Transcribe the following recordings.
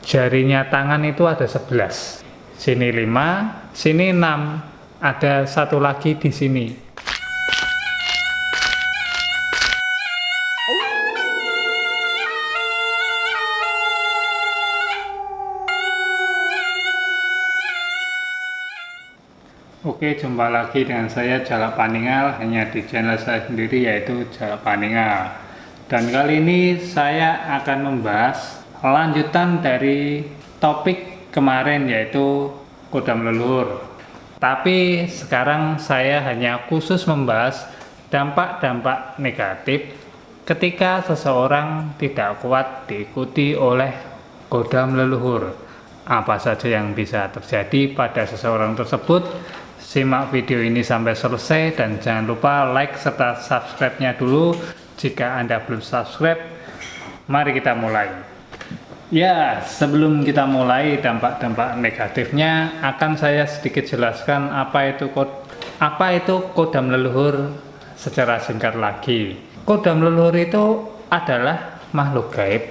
Jarinya tangan itu ada 11. Sini 5, sini 6. Ada satu lagi di sini. Oke, jumpa lagi dengan saya Jalak Paningal, hanya di channel saya sendiri yaitu Jalak Paningal. Dan kali ini saya akan membahas lanjutan dari topik kemarin yaitu kodam leluhur. Tapi sekarang saya hanya khusus membahas dampak-dampak negatif ketika seseorang tidak kuat diikuti oleh kodam leluhur. Apa saja yang bisa terjadi pada seseorang tersebut? Simak video ini sampai selesai dan jangan lupa like serta subscribe-nya dulu jika Anda belum subscribe. Mari kita mulai. Ya, sebelum kita mulai dampak-dampak negatifnya, akan saya sedikit jelaskan apa itu kodam leluhur secara singkat lagi. Kodam leluhur itu adalah makhluk gaib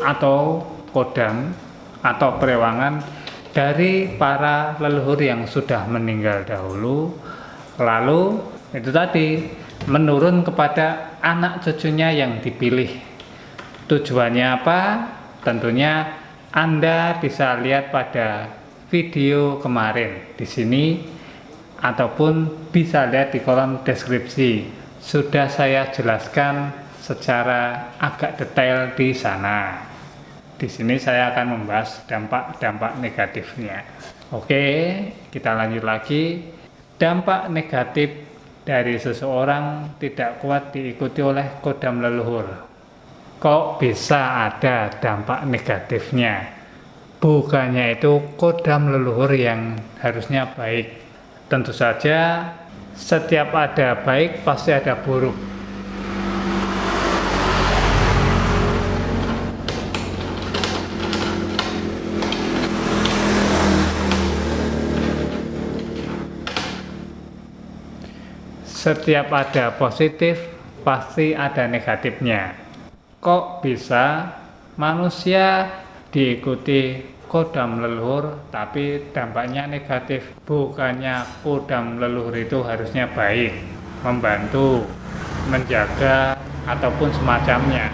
atau kodam atau perewangan dari para leluhur yang sudah meninggal dahulu, lalu itu tadi menurun kepada anak cucunya yang dipilih. Tujuannya apa? Tentunya Anda bisa lihat pada video kemarin di sini ataupun bisa lihat di kolom deskripsi. Sudah saya jelaskan secara agak detail di sana. Di sini saya akan membahas dampak-dampak negatifnya. Oke, kita lanjut lagi. Dampak negatif dari seseorang tidak kuat diikuti oleh kodam leluhur. Kok bisa ada dampak negatifnya? Bukannya itu kodam leluhur yang harusnya baik. Tentu saja setiap ada baik pasti ada buruk. Setiap ada positif, pasti ada negatifnya. Kok bisa manusia diikuti kodam leluhur, tapi dampaknya negatif? Bukannya kodam leluhur itu harusnya baik, membantu, menjaga, ataupun semacamnya.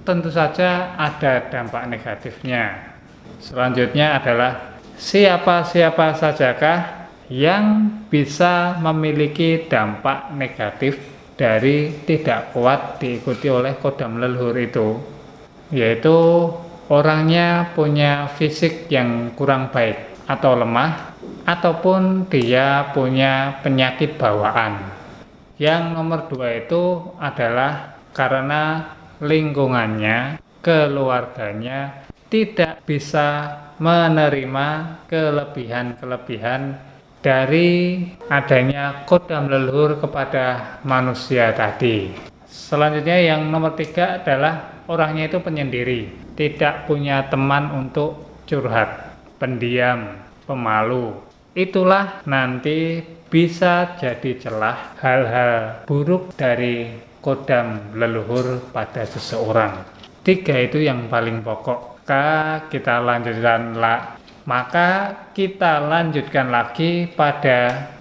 Tentu saja ada dampak negatifnya. Selanjutnya adalah siapa-siapa sajakah yang bisa memiliki dampak negatif dari tidak kuat diikuti oleh kodam leluhur itu, yaitu orangnya punya fisik yang kurang baik atau lemah, ataupun dia punya penyakit bawaan. Yang nomor 2 itu adalah karena lingkungannya, keluarganya tidak bisa menerima kelebihan-kelebihan dari adanya kodam leluhur kepada manusia tadi. Selanjutnya yang nomor 3 adalah orangnya itu penyendiri, tidak punya teman untuk curhat, pendiam, pemalu. Itulah nanti bisa jadi celah hal-hal buruk dari kodam leluhur pada seseorang. 3 itu yang paling pokok. Kita lanjutkan Maka kita lanjutkan lagi pada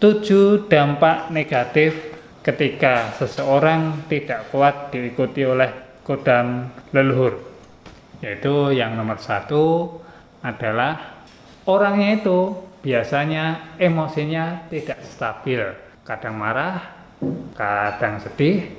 7 dampak negatif ketika seseorang tidak kuat diikuti oleh kodam leluhur. Yaitu yang nomor 1 adalah orangnya itu biasanya emosinya tidak stabil. Kadang marah, kadang sedih,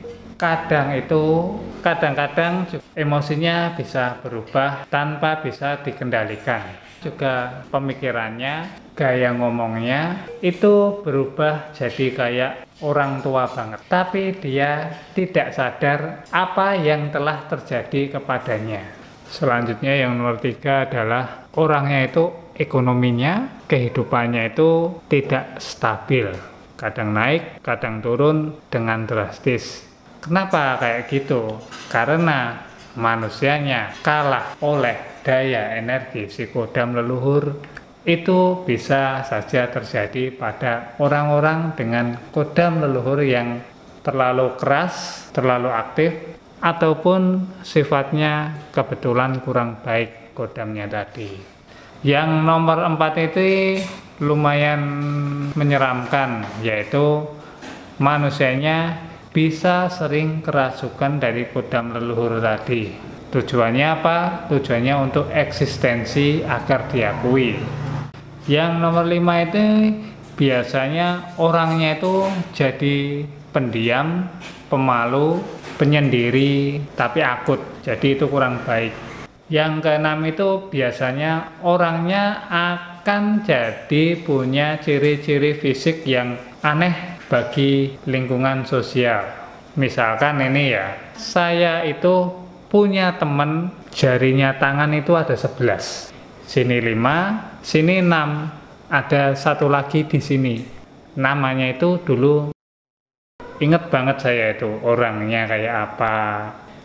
kadang-kadang emosinya bisa berubah tanpa bisa dikendalikan. Juga pemikirannya, gaya ngomongnya itu berubah jadi kayak orang tua banget. Tapi dia tidak sadar apa yang telah terjadi kepadanya. Selanjutnya yang nomor 3 adalah orangnya itu ekonominya, kehidupannya itu tidak stabil. Kadang naik, kadang turun dengan drastis. Kenapa kayak gitu? Karena manusianya kalah oleh daya energi si kodam leluhur. Itu bisa saja terjadi pada orang-orang dengan kodam leluhur yang terlalu keras, terlalu aktif, ataupun sifatnya kebetulan kurang baik kodamnya tadi. Yang nomor 4 itu lumayan menyeramkan, yaitu manusianya bisa sering kerasukan dari kodam leluhur tadi. Tujuannya apa? Tujuannya untuk eksistensi agar diakui. Yang nomor 5 itu biasanya orangnya itu jadi pendiam, pemalu, penyendiri, tapi akut. Jadi itu kurang baik. Yang keenam itu biasanya orangnya akan jadi punya ciri-ciri fisik yang aneh bagi lingkungan sosial. Misalkan ini ya, saya itu punya teman jarinya tangan itu ada 11. Sini 5, sini 6. Ada satu lagi di sini. Namanya itu dulu inget banget saya itu orangnya kayak apa.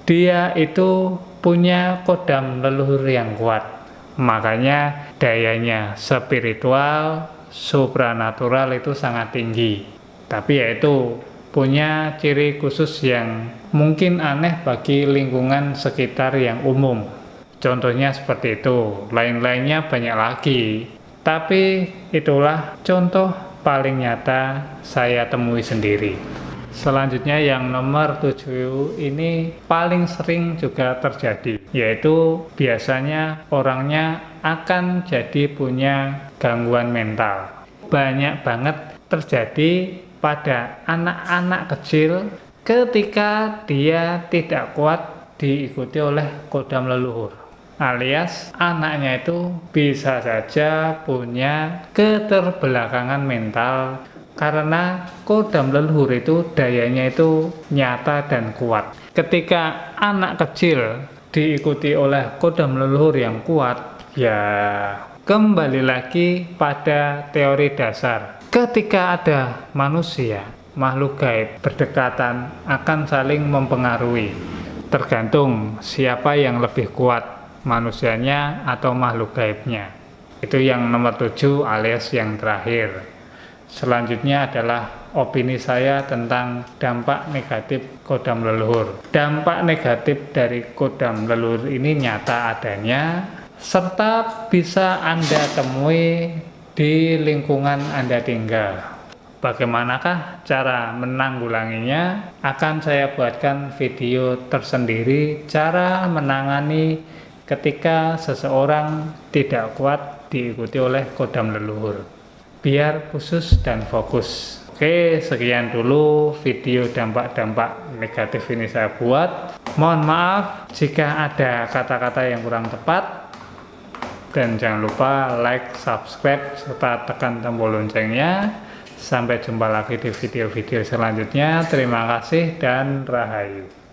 Dia itu punya kodam leluhur yang kuat. Makanya dayanya spiritual, supranatural itu sangat tinggi. Tapi yaitu punya ciri khusus yang mungkin aneh bagi lingkungan sekitar yang umum. Contohnya seperti itu, lain-lainnya banyak lagi. Tapi itulah contoh paling nyata saya temui sendiri. Selanjutnya yang nomor 7 ini paling sering juga terjadi, yaitu biasanya orangnya akan jadi punya gangguan mental. Banyak banget terjadi pada anak-anak kecil ketika dia tidak kuat diikuti oleh kodam leluhur, alias anaknya itu bisa saja punya keterbelakangan mental karena kodam leluhur itu dayanya itu nyata dan kuat. Ketika anak kecil diikuti oleh kodam leluhur yang kuat, ya kembali lagi pada teori dasar. Ketika ada manusia, makhluk gaib berdekatan akan saling mempengaruhi. Tergantung siapa yang lebih kuat, manusianya atau makhluk gaibnya. Itu yang nomor 7 alias yang terakhir. Selanjutnya adalah opini saya tentang dampak negatif kodam leluhur. Dampak negatif dari kodam leluhur ini nyata adanya, serta bisa Anda temui di lingkungan Anda tinggal. Bagaimanakah cara menanggulanginya? Akan saya buatkan video tersendiri cara menangani ketika seseorang tidak kuat diikuti oleh kodam leluhur, biar khusus dan fokus. Oke, sekian dulu video dampak-dampak negatif ini saya buat. Mohon maaf jika ada kata-kata yang kurang tepat. Dan jangan lupa like, subscribe, serta tekan tombol loncengnya. Sampai jumpa lagi di video-video selanjutnya. Terima kasih dan rahayu.